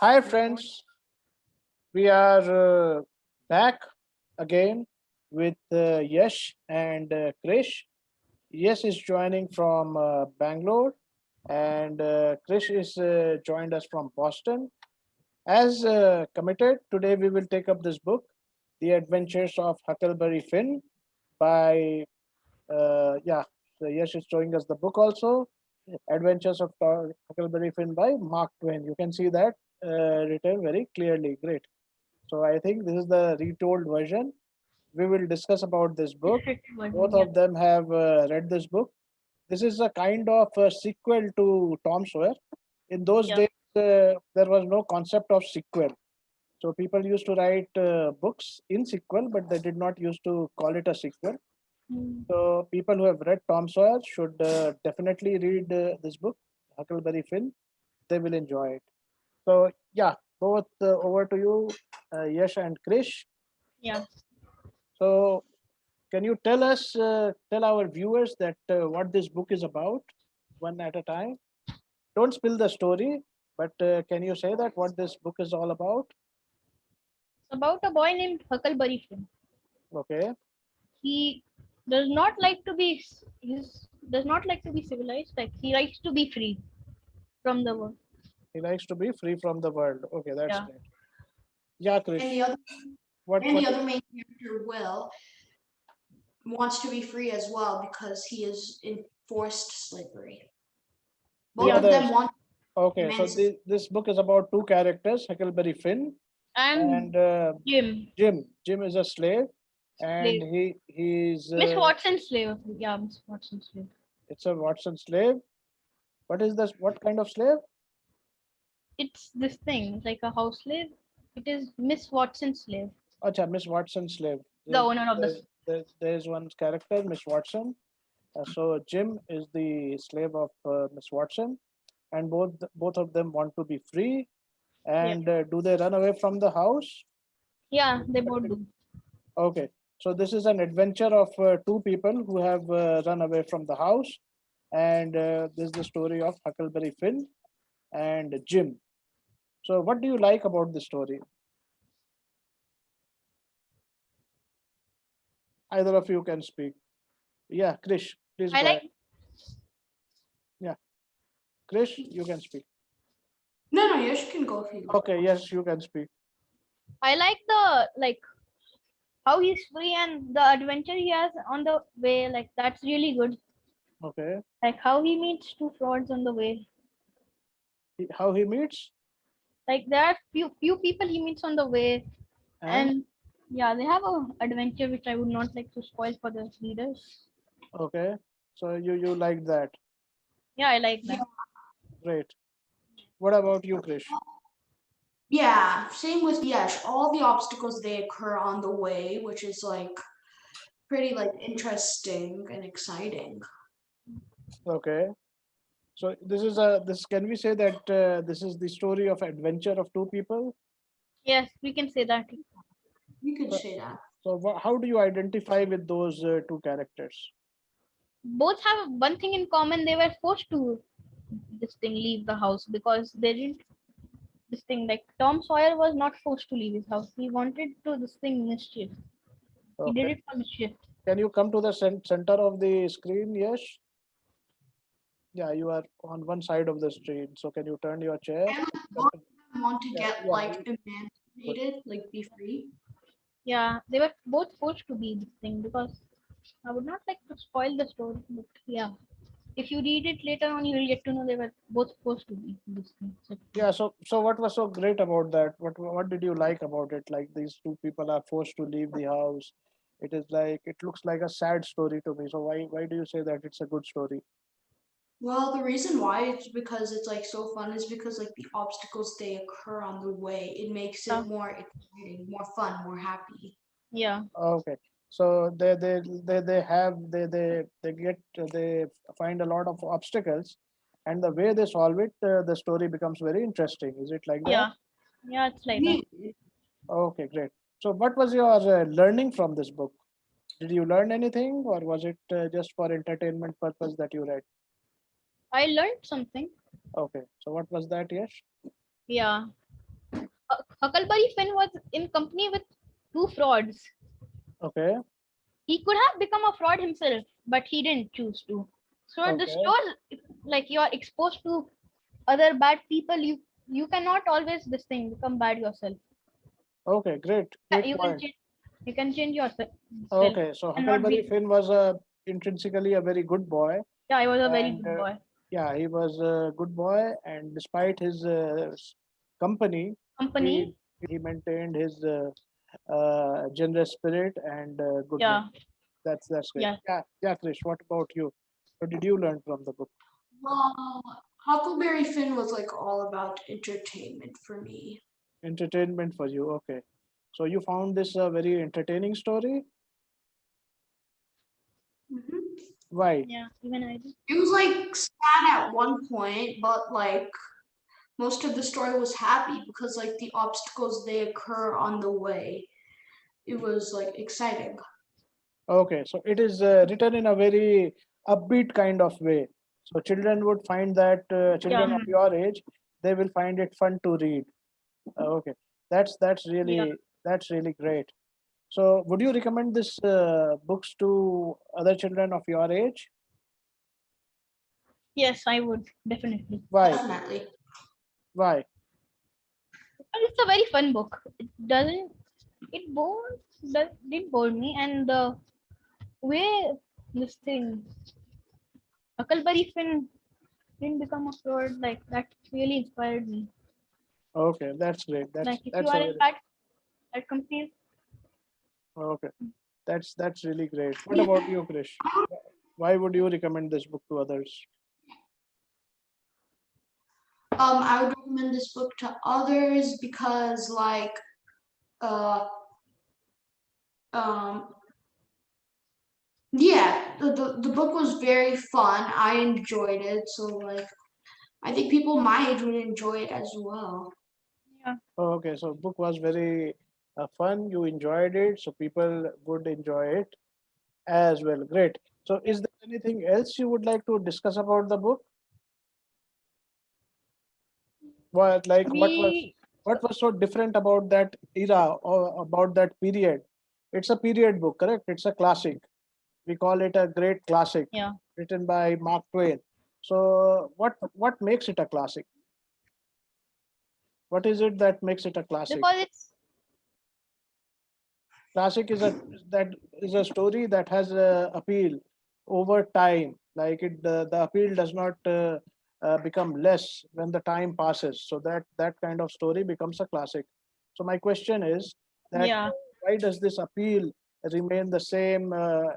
Hi, friends. We are back again with Yash and Krish. Yash is joining from Bangalore, and Krish is joined us from Boston. As committed, today we will take up this book, The Adventures of Huckleberry Finn, by so Yash is showing us the book also, Adventures of Huckleberry Finn by Mark Twain. You can see that written very clearly. Great. So I think this is the retold version. We will discuss about this book. Both Yeah. of them have read this book. This is a kind of a sequel to Tom Sawyer. In those Yeah. days, there was no concept of sequel. So people used to write books in sequel, but they did not used to call it a sequel. Mm. So people who have read Tom Sawyer should definitely read this book, Huckleberry Finn. They will enjoy it. So yeah, both over to you, Yash and Krish. Yeah. So can you tell us, tell our viewers that what this book is about, one at a time? Don't spill the story, but can you say that what this book is all about? It's about a boy named Huckleberry Finn. Okay, He does not like to be he's does not like to be civilized. Like he likes to be free from the world. he likes to be free from the world. Okay, that's Yeah. great. Yeah, and Krish, the other what and what? the other main character Will wants to be free as well because he is in forced slavery. The Both Yeah. of them others. want Okay, so emancipation. this book is about two characters, Huckleberry Finn And and Jim, Jim. Jim is a slave, and slave. he's Miss Watson's slave. Yeah, Miss Watson's slave. it's a Watson slave. What is this? What kind of slave? It's this thing, like a house slave. It is Miss Watson's slave. Acha, Miss Watson slave. The owner of the There's one character, Miss Watson. So Jim is the slave of Miss Watson, and both of them want to be free. yeah. And do they run away from the house? Yeah, they both do. Okay, so this is an adventure of two people who have run away from the house, and this is the story of Huckleberry Finn and Jim. So, what do you like about the story? Either of you can speak. Yeah, Krish, please I go ahead. like Yeah, Krish, you can speak. No, yes, you can go if you Okay, yes, you can speak. I like the like how he's free and the adventure he has on the way. Like that's really good. Okay, Like how he meets two frauds on the way. how he meets Like there are few people he meets on the way, and and yeah, they have a adventure which I would not like to spoil for the readers. okay, so you like that. Yeah, I like yeah. that. Great. What about you, Krish? Yeah, same with Yesh. All the obstacles they occur on the way, which is like pretty like interesting and exciting. Okay, so this. Can we say that this is the story of adventure of two people? Yes, we can say that. You could So, say that. how do you identify with those two characters? Both have one thing in common. They were forced to this thing leave the house because they didn't this thing like Tom Sawyer was not forced to leave his house. He wanted to this thing mischief. He did Okay. it for mischief. Can you come to the center of the screen? Yes. Yeah, you are on one side of the screen. So can you turn your chair? And like Come both to- of them want to Yeah, get yeah. like Good. emancipated, like be free. Yeah, they were both forced to be this thing because I would not like to spoil the story, but yeah. If you read it later on, you will get to know they were both forced to be this thing. So, Yeah. So what was so great about that? What did you like about it? Like these two people are forced to leave the house. It is like it looks like a sad story to me. So why do you say that it's a good story? Well, the reason why it's because it's like so fun is because like the obstacles they occur on the way, it makes yeah, it more exciting, more fun, more happy. yeah, Okay. So they get they find a lot of obstacles, and the way they solve it, the story becomes very interesting. Is it like that? yeah, yeah. It's like that. Yeah. Okay, great. So what was your learning from this book? Did you learn anything, or was it just for entertainment purpose that you read? I learned something. Okay. So what was that? Yes. Yeah. Huckleberry Finn was in company with two frauds. Okay. He could have become a fraud himself, but he didn't choose to. So this Okay. shows like you are exposed to other bad people. You cannot always this thing become bad yourself. Okay. Great. Yeah, Great point. you can change yourself Okay. So and not Huckleberry be. Finn was intrinsically a very good boy, Yeah, I was a very and good boy. yeah, he was a good boy, and despite his company, he Company. he maintained his generous spirit and goodness. Yeah, That's great. yeah. Yeah, yeah, Krish. What about you? What did you learn from the book? Well, Huckleberry Finn was like all about entertainment for me. Entertainment for you. Okay. So you found this a very entertaining story. Hmm. Why? Yeah, even I do. It was like sad at one point, but like most of the story was happy because like the obstacles they occur on the way. It was like exciting. Okay. So it is written in a very upbeat kind of way. So children would find that Yeah, children of your age, they will find it fun to read. Okay. That's yeah. really great. So would you recommend this books to other children of your age? Yes, I would definitely. Why? Definitely. Why? And it's a very fun book. It doesn't. It bore. Did bore me, and the way this thing Huckleberry Finn didn't become a fraud like that really inspired me. Okay, that's great. Like if you That's are a in very that company, okay. That's really great. What about you, Krish? Why would you recommend this book to others? I would recommend this book to others because uh um yeah, the book was very fun. I enjoyed it, so like I think people my age would enjoy it as well. yeah, Okay, so book was very fun. You enjoyed it, so people would enjoy it as well. Great. So, yeah. is there anything else you would like to discuss about the book? What like We what was so different about that era or about that period? It's a period book, correct? It's a classic. We call it a great classic, yeah written by Mark Twain. So, what makes it a classic? What is it that makes it a classic? because it's Classic is a story that has appeal over time. Like the appeal does not become less when the time passes. So that kind of story becomes a classic. So my question is that yeah why does this appeal remain the same?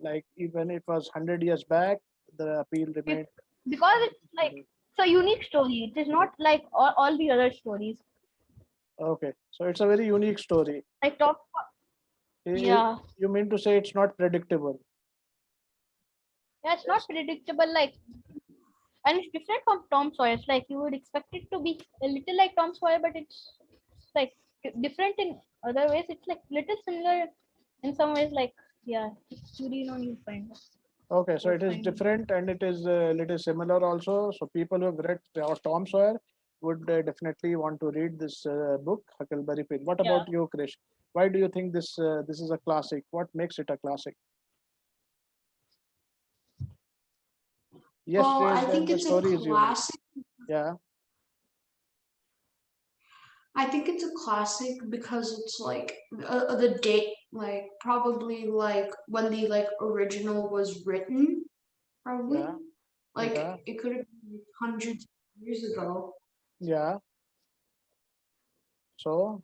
Like even it was 100 years back, the appeal it, remained. because it's like it's a unique story. It is not like all the other stories. Okay, so it's a very unique story. Like talk. You Yeah, you mean to say it's not predictable? yeah. It's not predictable. Like and it's different from Tom Sawyer. It's like you would expect it to be a little like Tom Sawyer, but it's like different in other ways. It's like little similar in some ways. Like yeah, you really know you find Okay, so you'll it is find different and it is a little similar also. So people who have read Tom Sawyer would definitely want to read this book, Huckleberry Finn. What yeah about you, Krish? Why do you think this is a classic? What makes it a classic? Yes, Well, says I that think the it's a story is unique. classic. Yeah, I think it's a classic because it's like the date, like probably like when the like original was written, probably yeah, like yeah, it could have been hundreds of years ago. yeah. So,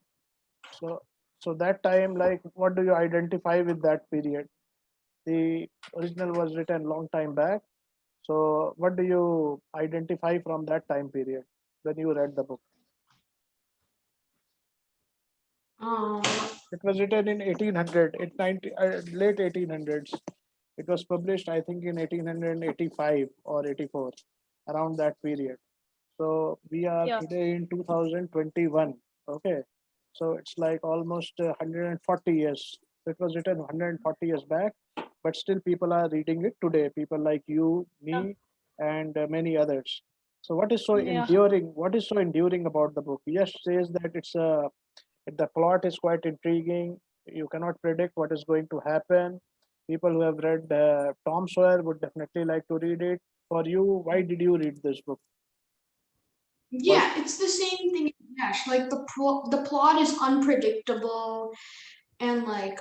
so, so that time, like, what do you identify with that period? The original was written long time back. So, what do you identify from that time period when you read the book? Um, It was written in 1800, late 1800s. It was published, I think, in 1885 or 84, around that period. So we are yeah today in 2021. Okay, so it's like almost 140 years. So it was written 140 years back, but still people are reading it today. People like you, yeah me, and many others. So what is so yeah enduring? What is so enduring about the book? Yes, says that it's a The plot is quite intriguing. You cannot predict what is going to happen. People who have read Tom Sawyer would definitely like to read it. For you, why did you read this book? Was Yeah, it's the same thing as Nash. Like the plot is unpredictable and like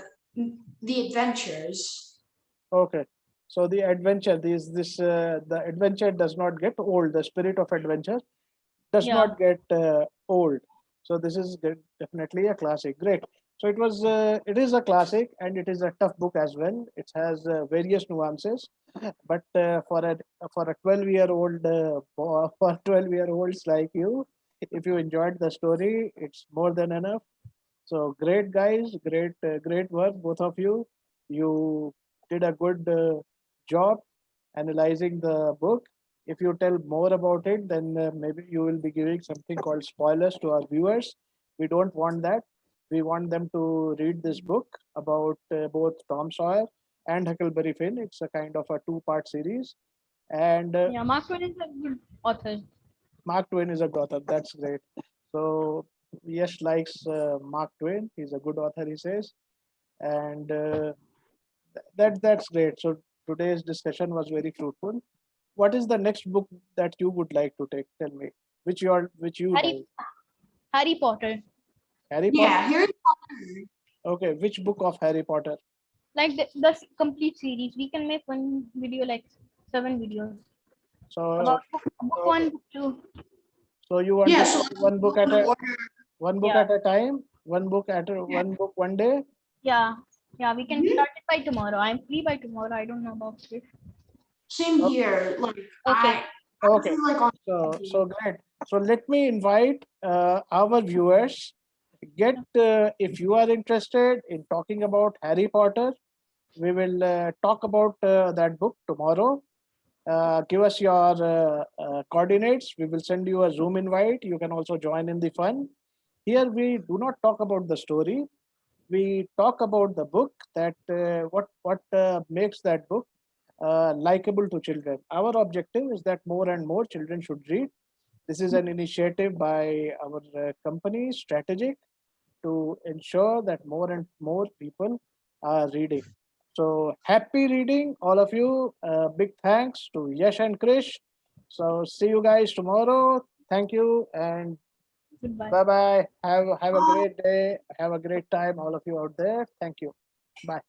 the adventures. okay. So the adventure, the adventure does not get old. The spirit of adventure does Yeah. not get old. So this is definitely a classic. Great. So it is a classic and it is a tough book as well. It has various nuances, but for a 12-year-old for 12-year-olds like you, if you enjoyed the story, it's more than enough. So great guys, great work, both of you. You did a good job analyzing the book. If you tell more about it, then maybe you will be giving something called spoilers to our viewers. We don't want that. We want them to read this book about both Tom Sawyer and Huckleberry Finn. It's a kind of a two-part series, and Yeah, Mark Twain is a good author. Mark Twain is a good author. That's great. So Yash likes Mark Twain. He's a good author, he says, and that's great. So today's discussion was very fruitful. What is the next book that you would like to take? Tell me, which you like. Harry Harry Potter. Harry Potter. Yeah, Harry Potter. Okay, which book of Harry Potter? Like the complete series. We can make one video like 7 videos So about book so, one, book two. so you want Yeah, to so take like go in order. one book Yeah. at a time, Yeah. one book one day. Yeah. Yeah, we can Mhm. start it by tomorrow. I'm free by tomorrow. I don't know about it. Same O- here. Like Okay. I'm Okay, free like on so great. So let me invite our viewers. Get if you are interested in talking about Harry Potter, we will talk about that book tomorrow. Give us your coordinates. We will send you a Zoom invite. You can also join in the fun. Here we do not talk about the story. We talk about the book. That what makes that book likable to children. Our objective is that more and more children should read. This is an initiative by our company, Strategyk, to ensure that more and more people are reading. So happy reading, all of you. Big thanks to Yash and Krish. So see you guys tomorrow. Thank you and Goodbye. bye bye. Have a great day. Have a great time, all of you out there. Thank you. Bye.